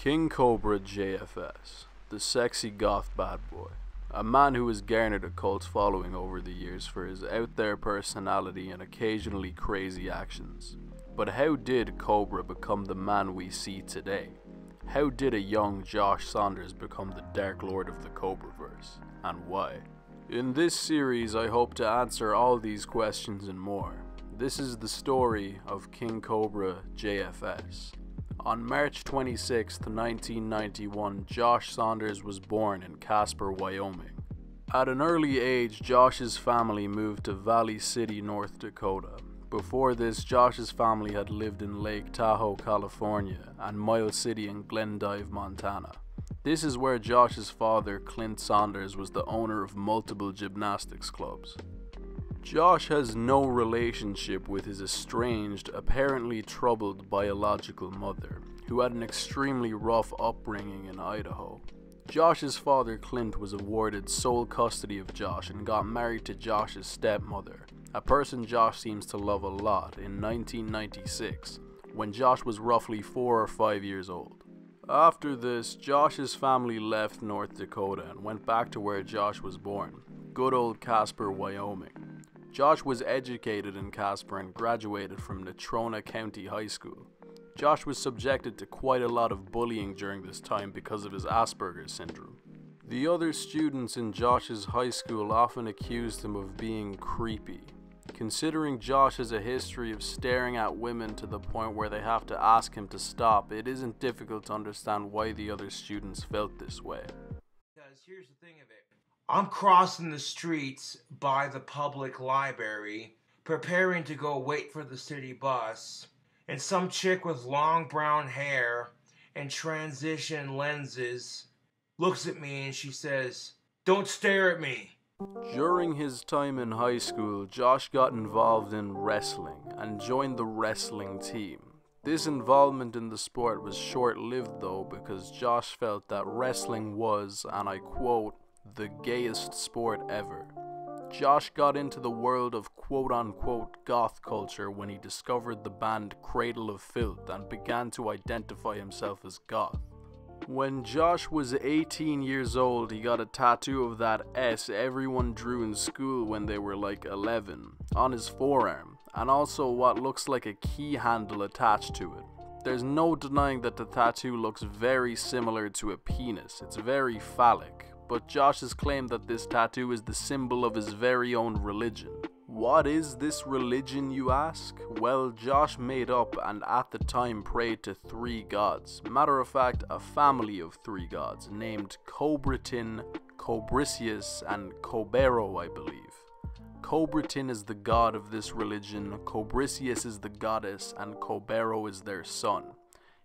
KingCobraJFS, the sexy goth bad boy. A man who has garnered a cult following over the years for his out there personality and occasionally crazy actions. But how did Cobra become the man we see today? How did a young Josh Saunders become the Dark Lord of the Cobraverse? And why? In this series I hope to answer all these questions and more. This is the story of KingCobraJFS. On March 26, 1991, Josh Saunders was born in Casper, Wyoming. At an early age, Josh's family moved to Valley City, North Dakota. Before this, Josh's family had lived in Lake Tahoe, California, and Miles City in Glendive, Montana. This is where Josh's father, Clint Saunders, was the owner of multiple gymnastics clubs. Josh has no relationship with his estranged, apparently troubled biological mother, who had an extremely rough upbringing in Idaho. Josh's father, Clint, was awarded sole custody of Josh and got married to Josh's stepmother, a person Josh seems to love a lot, in 1996, when Josh was roughly 4 or 5 years old. After this, Josh's family left North Dakota and went back to where Josh was born, good old Casper, Wyoming. Josh was educated in Casper and graduated from Natrona County High School. Josh was subjected to quite a lot of bullying during this time because of his Asperger's syndrome. The other students in Josh's high school often accused him of being creepy. Considering Josh has a history of staring at women to the point where they have to ask him to stop, it isn't difficult to understand why the other students felt this way. Because here's the thing of it. I'm crossing the streets by the public library, preparing to go wait for the city bus, and some chick with long brown hair and transition lenses looks at me and she says, "Don't stare at me." During his time in high school, Josh got involved in wrestling and joined the wrestling team. This involvement in the sport was short-lived though, because Josh felt that wrestling was, and I quote, "the gayest sport ever." Josh got into the world of quote-unquote goth culture when he discovered the band Cradle of Filth and began to identify himself as goth. When Josh was 18 years old, he got a tattoo of that S everyone drew in school when they were like 11 on his forearm, and also what looks like a key handle attached to it. There's no denying that the tattoo looks very similar to a penis. It's very phallic. But Josh has claimed that this tattoo is the symbol of his very own religion. What is this religion, you ask? Well, Josh made up and at the time prayed to 3 gods. Matter of fact, a family of 3 gods named Cobratin, Cobricius, and Cobero, I believe. Cobratin is the god of this religion, Cobricius is the goddess, and Cobero is their son.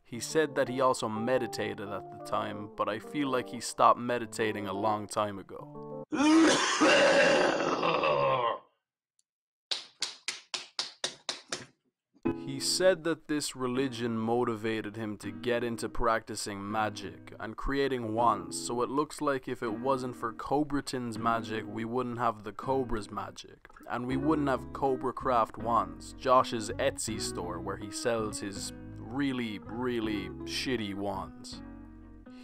He said that he also meditated at the time, but I feel like he stopped meditating a long time ago. He said that this religion motivated him to get into practicing magic and creating wands, so it looks like if it wasn't for Cobratin's magic, we wouldn't have the Cobras Magic, and we wouldn't have Cobra Craft Wands, Josh's Etsy store where he sells his really shitty wands.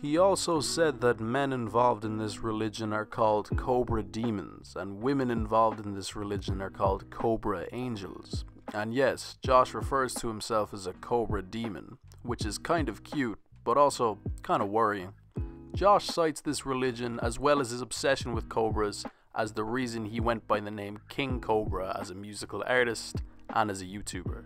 He also said that men involved in this religion are called Cobra Demons, and women involved in this religion are called Cobra Angels. And yes, Josh refers to himself as a Cobra Demon, which is kind of cute, but also kind of worrying. Josh cites this religion, as well as his obsession with cobras, as the reason he went by the name King Cobra as a musical artist and as a YouTuber.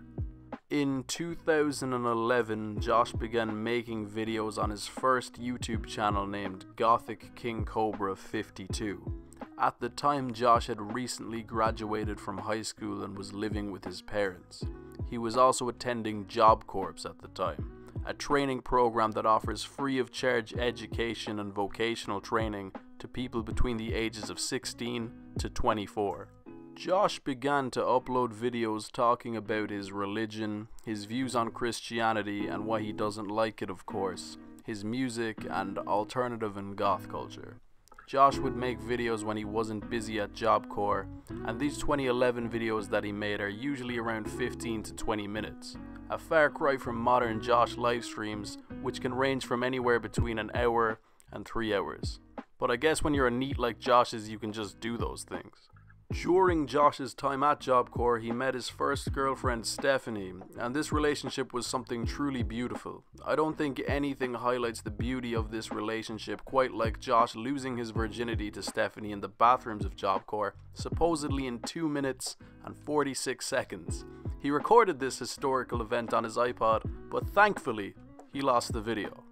In 2011, Josh began making videos on his first YouTube channel named gothickingcobra 52. At the time, Josh had recently graduated from high school and was living with his parents. He was also attending Job Corps at the time, a training program that offers free of charge education and vocational training to people between the ages of 16 to 24. Josh began to upload videos talking about his religion, his views on Christianity and why he doesn't like it, of course, his music, and alternative and goth culture. Josh would make videos when he wasn't busy at Job Corps, and these 2011 videos that he made are usually around 15 to 20 minutes. A far cry from modern Josh live streams, which can range from anywhere between an hour and 3 hours. But I guess when you're a NEET like Josh is, you can just do those things. During Josh's time at Job Corps, he met his first girlfriend, Stephanie, and this relationship was something truly beautiful. I don't think anything highlights the beauty of this relationship quite like Josh losing his virginity to Stephanie in the bathrooms of Job Corps, supposedly in 2 minutes and 46 seconds. He recorded this historical event on his iPod, but thankfully, he lost the video.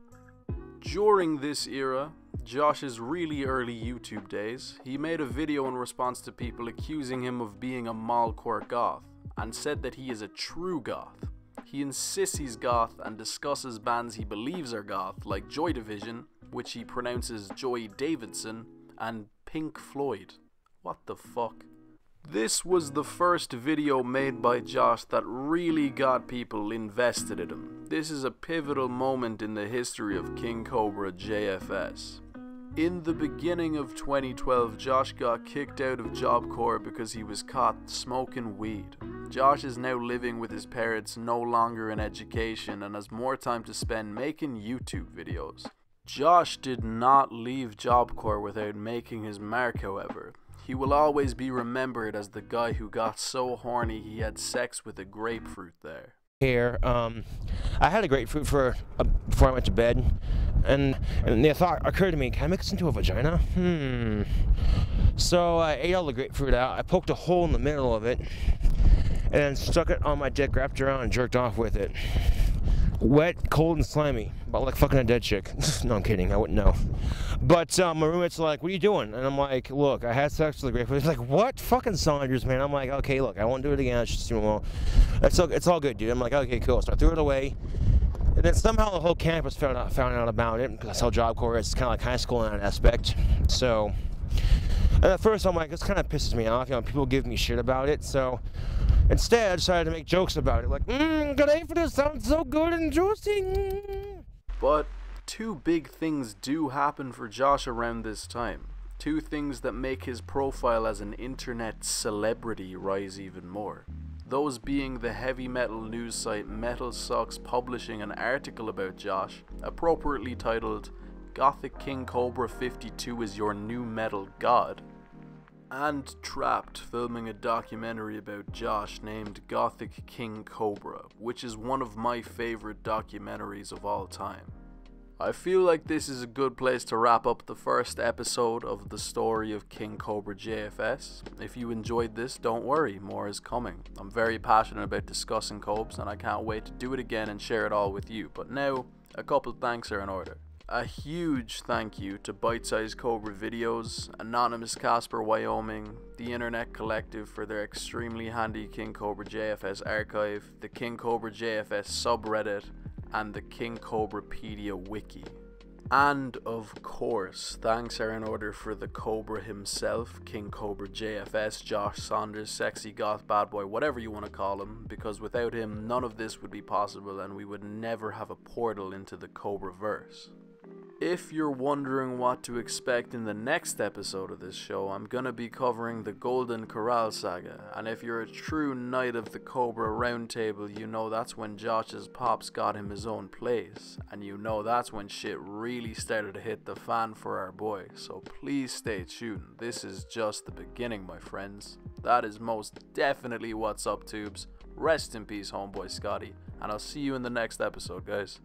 During this era, Josh's really early YouTube days, he made a video in response to people accusing him of being a mallcore goth, and said that he is a true goth. He insists he's goth and discusses bands he believes are goth, like Joy Division, which he pronounces Joy Davidson, and Pink Floyd. What the fuck? This was the first video made by Josh that really got people invested in him. This is a pivotal moment in the history of KingCobraJFS. In the beginning of 2012, Josh got kicked out of Job Corps because he was caught smoking weed. Josh is now living with his parents, no longer in education, and has more time to spend making YouTube videos. Josh did not leave Job Corps without making his mark, however. He will always be remembered as the guy who got so horny he had sex with a grapefruit there. Here, I had a grapefruit before I went to bed, and the thought occurred to me, can I make this into a vagina? So I ate all the grapefruit out, I poked a hole in the middle of it, and then stuck it on my dick, wrapped around, and jerked off with it. Wet, cold, and slimy, about like fucking a dead chick. No, I'm kidding, I wouldn't know. But my roommate's like, what are you doing? And I'm like, look, I had sex with a grapefruit. He's like, what? Fucking Saunders, man. I'm like, okay, look, I won't do it again. It's just, well, it's all good, dude. I'm like, okay, cool. So I threw it away. And then somehow the whole campus found out about it, because that's how Job Corps is. It's kind of like high school in that aspect. So, and at first I'm like, this kind of pisses me off. You know, people give me shit about it. So instead, I decided to make jokes about it. Like, g'day for this, sounds so good and juicy. But two big things do happen for Josh around this time. Two things that make his profile as an internet celebrity rise even more. Those being the heavy metal news site Metal Sucks publishing an article about Josh, appropriately titled, Gothic King Cobra 52 is your new metal god, and Trapped filming a documentary about Josh named Gothic King Cobra, which is one of my favorite documentaries of all time. I feel like this is a good place to wrap up the first episode of the story of KingCobraJFS. If you enjoyed this, don't worry, more is coming. I'm very passionate about discussing Cobs, and I can't wait to do it again and share it all with you. But now, a couple thanks are in order. A huge thank you to Bite Size Cobra Videos, Anonymous Casper, Wyoming, the Internet Collective for their extremely handy KingCobraJFS archive, the KingCobraJFS subreddit, and the Kingcobrapedia Wiki. And of course, thanks are in order for the Cobra himself, KingCobraJFS, Josh Saunders, Sexy Goth Bad Boy, whatever you want to call him, because without him none of this would be possible and we would never have a portal into the Cobraverse. If you're wondering what to expect in the next episode of this show, I'm gonna be covering the Golden Corral saga, and if you're a true Knight of the Cobra Roundtable, you know that's when Josh's pops got him his own place, and you know that's when shit really started to hit the fan for our boy, so please stay tuned. This is just the beginning, my friends. That is most definitely what's up, toobz. Rest in peace, Homeboy Scotty, and I'll see you in the next episode, guys.